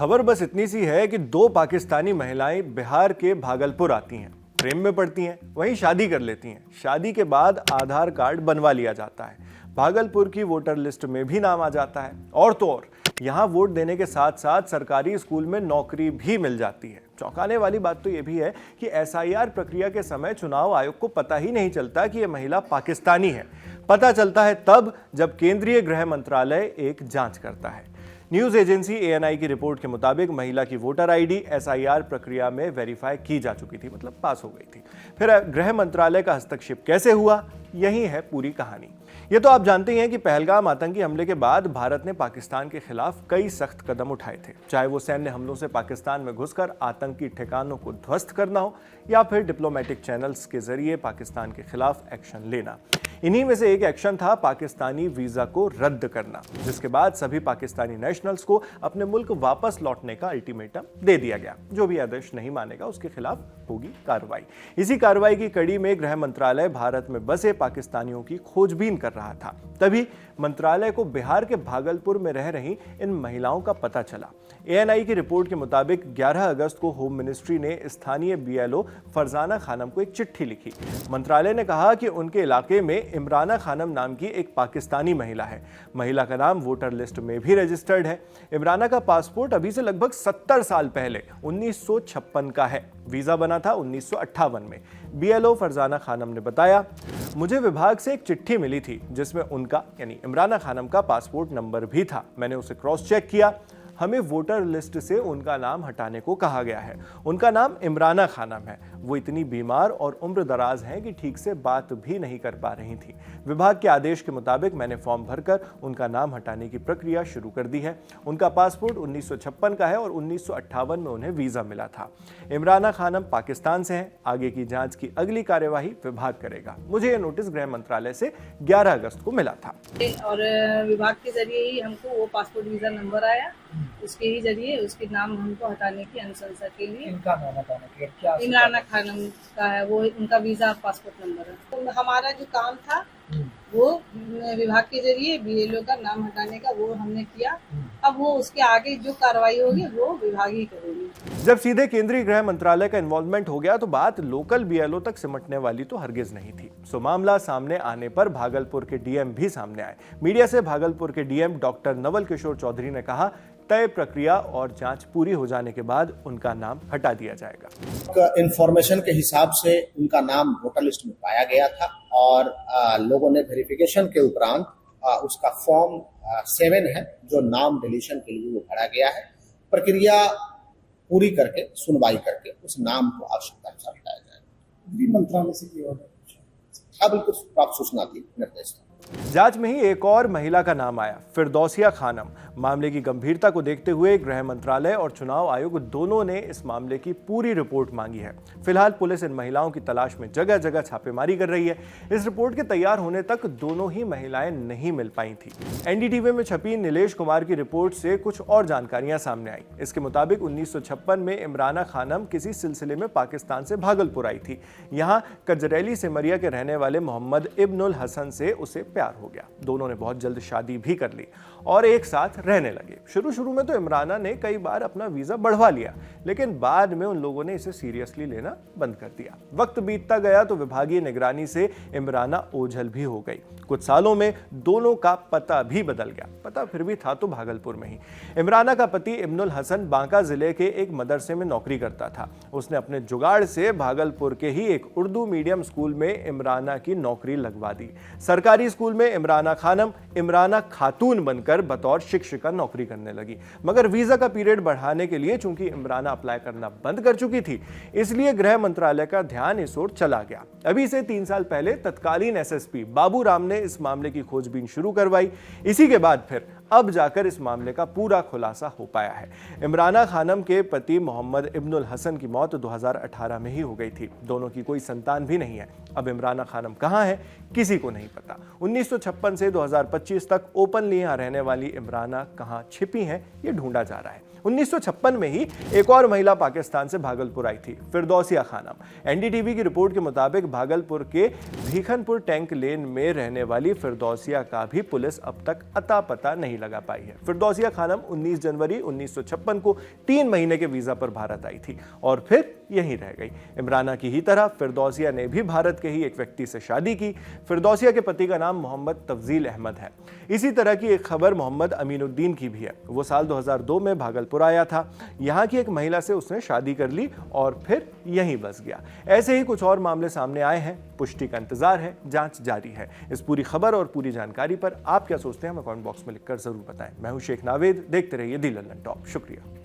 खबर बस इतनी सी है कि दो पाकिस्तानी महिलाएं बिहार के भागलपुर आती हैं, प्रेम में पड़ती हैं, वहीं शादी कर लेती हैं। शादी के बाद आधार कार्ड बनवा लिया जाता है, भागलपुर की वोटर लिस्ट में भी नाम आ जाता है और तो और यहाँ वोट देने के साथ साथ सरकारी स्कूल में नौकरी भी मिल जाती है। चौंकाने वाली बात तो ये भी है कि एसआईआर प्रक्रिया के समय चुनाव आयोग को पता ही नहीं चलता कि ये महिला पाकिस्तानी है। पता चलता है तब जब केंद्रीय गृह मंत्रालय एक जांच करता है। न्यूज एजेंसी एएनआई की रिपोर्ट के मुताबिक महिला की वोटर आईडी एसआईआर प्रक्रिया में वेरीफाई की जा चुकी थी, मतलब पास हो गई थी। फिर गृह मंत्रालय का हस्तक्षेप कैसे हुआ, यही है पूरी कहानी। ये तो आप जानते ही हैं कि पहलगाम आतंकी हमले के बाद भारत ने पाकिस्तान के खिलाफ कई सख्त कदम उठाए थे, चाहे वो सैन्य हमलों से पाकिस्तान में घुसकर आतंकी ठिकानों को ध्वस्त करना हो या फिर डिप्लोमेटिक चैनल्स के जरिए पाकिस्तान के खिलाफ एक्शन लेना। इन्हीं में से एक एक्शन था पाकिस्तानी वीजा को रद्द करना, जिसके बाद सभी पाकिस्तानी नेशनल्स को अपने मुल्क वापस लौटने का अल्टीमेटम दे दिया गया। जो भी आदेश नहीं मानेगा उसके खिलाफ होगी कार्रवाई। इसी कार्रवाई की कड़ी में गृह मंत्रालय भारत में बसे पाकिस्तानियों की खोजबीन कर रहा था। तभी मंत्रालय को बिहार के भागलपुर में रह रही इन महिलाओं का पता चला। एएनआई की रिपोर्ट के मुताबिक 11 अगस्त को होम मिनिस्ट्री ने स्थानीय बीएलओ फरजाना खानम को एक चिट्ठी लिखी। मंत्रालय ने कहा कि उनके इलाके में इमराना खानम नाम की एक पाकिस्तानी महिला है। महिला का नाम वोटर लिस्ट में भी रजिस्टर्ड है। इमराना का पासपोर्ट अभी से लगभग 70 साल पहले 1956 का है। वीजा बना था 1958 में। बीएलओ फरजाना खानम ने बताया, मुझे विभाग से एक चिट्ठी मिली थी जिसमें उनका यानी इमराना खानम का पासपोर्ट नंबर भी था। मैंने उसे क्रॉस चेक किया, हमें वोटर लिस्ट से उनका नाम हटाने को कहा गया है। उनका नाम इमराना खानम है। वो इतनी बीमार और उम्र दराज हैं कि ठीक से बात भी नहीं कर पा रही थी। विभाग के आदेश के मुताबिक मैंने फॉर्म भरकर उनका नाम हटाने की प्रक्रिया शुरू कर दी है। उनका पासपोर्ट 1956 का है और 1958 में उन्हें वीजा मिला था। इमराना खानम पाकिस्तान से हैं। आगे की जांच की अगली कार्यवाही विभाग करेगा। मुझे यह नोटिस गृह मंत्रालय से 11 अगस्त को मिला था और विभाग के जरिए ही हमको वो पासपोर्ट वीजा नंबर आया। उसके ही जरिए उसके नाम हमको हटाने की अनुशंसा के लिए इनका नाम हटाने के क्या इमराना खानम का है, वो उनका वीजा पासपोर्ट नंबर है। तो हमारा जो काम था वो विभाग के जरिए बीएलओ का नाम हटाने का वो हमने किया। अब वो उसके आगे जो कार्रवाई होगी वो विभाग ही करेगी। जब सीधे केंद्रीय गृह मंत्रालय का इन्वॉल्वमेंट हो गया तो बात लोकल बीएलओ तक सिमटने वाली तो हरगिज नहीं थी। सो मामला सामने आने पर भागलपुर के डीएम भी सामने आए। मीडिया से भागलपुर के डीएम डॉक्टर नवल किशोर चौधरी ने कहा, तय प्रक्रिया और जांच पूरी हो जाने के बाद उनका नाम हटा दिया जाएगा। इंफॉर्मेशन के हिसाब से उनका नाम वोटर लिस्ट में पाया गया था और लोगों ने वेरिफिकेशन के उपरांत उसका फॉर्म 7 है जो नाम डिलीशन के लिए वो भरा गया है। प्रक्रिया पूरी करके सुनवाई करके उस नाम को आवश्यकता अनुसार हटाया जाएगा। गृह मंत्रालय से की ऑर्डर बिल्कुल प्राप्त सूचना थी, निर्देश था। जांच में ही एक और महिला का नाम आया, फिरदौसिया खानम। मामले की गंभीरता को देखते हुए गृह मंत्रालय और चुनाव आयोग दोनों ने इस मामले की पूरी रिपोर्ट मांगी है। फिलहाल पुलिस इन महिलाओं की तलाश में जगह जगह छापेमारी कर रही है। इस रिपोर्ट के तैयार होने तक दोनों ही महिलाएं नहीं मिल पाई थी। एनडीटीवी में छपी नीलेश कुमार की रिपोर्ट से कुछ और जानकारियां सामने आई। इसके मुताबिक 1956 में इमराना खानम किसी सिलसिले में पाकिस्तान से भागलपुर आई थी। यहाँ कजरैली सिमरिया के रहने वाले मोहम्मद इब्नुल हसन से उसे प्यार हो गया। दोनों ने बहुत जल्द शादी भी कर ली और एक साथ रहने लगे। शुरू में तो इमराना ने कई बार अपना वीजा बढ़वा लिया, लेकिन बाद में उन लोगों ने इसे सीरियसली लेना बंद कर दिया। वक्त बीतता गया तो विभागीय निगरानी से इमराना ओझल भी हो गई। कुछ सालों में दोनों का पता भी बदल गया। पता फिर भी था तो भागलपुर में ही। इमराना का पति इब्नुल हसन बांका जिले के एक मदरसे में नौकरी करता था। उसने अपने जुगाड़ से भागलपुर के ही एक उर्दू मीडियम स्कूल में इमराना की नौकरी लगवा दी। सरकारी स्कूल में इमराना खानम इमराना खातून बनकर बतौर शिक्षिका नौकरी करने लगी। मगर वीजा का पीरियड बढ़ाने के लिए चूंकि इमराना अप्लाई करना बंद कर चुकी थी, इसलिए गृह मंत्रालय का ध्यान इस ओर चला गया। अभी से 3 साल पहले तत्कालीन एसएसपी बाबू राम ने इस मामले की खोजबीन शुरू करवाई। इसी के बाद फिर अब जाकर इस मामले का पूरा खुलासा हो पाया है। इमराना खानम के पति मोहम्मद इब्नुल हसन की मौत 2018 में ही हो गई थी। दोनों की कोई संतान भी नहीं है। अब इमराना खानम कहां है, किसी को नहीं पता। 1956 से 2025 तक ओपनली यहां रहने वाली इमराना कहां छिपी हैं, ये ढूंढा जा रहा है। 1956 में ही एक और महिला पाकिस्तान से भागलपुर आई थी, फिरदौसिया खानम। एनडीटीवी की रिपोर्ट के मुताबिक भागलपुर के भीखनपुर टैंक लेन में रहने वाली फिरदौसिया का भी पुलिस अब तक अता पता नहीं लगा पाई है। फिरदौसिया खानम 19 जनवरी 1956 को 3 महीने के वीजा पर भारत आई थी और फिर यहीं रह गई। इमराना की ही तरह फिरदौसिया ने भी भारत के ही एक व्यक्ति से शादी की। फिरदौसिया के पति का नाम मोहम्मद तफजील अहमद है। इसी तरह की एक खबर मोहम्मद अमीनुद्दीन की भी है। वो साल 2002 में भागलपुर आया था, यहाँ की एक महिला से उसने शादी कर ली और फिर यहीं बस गया। ऐसे ही कुछ और मामले सामने आए हैं, पुष्टि का इंतजार है, जांच जारी है। इस पूरी खबर और पूरी जानकारी पर आप क्या सोचते हैं हमें कमेंट बॉक्स में लिखकर जरूर बताएं। मैं हूं शेख नावेद, देखते रहिए दी लंदन टॉप। शुक्रिया।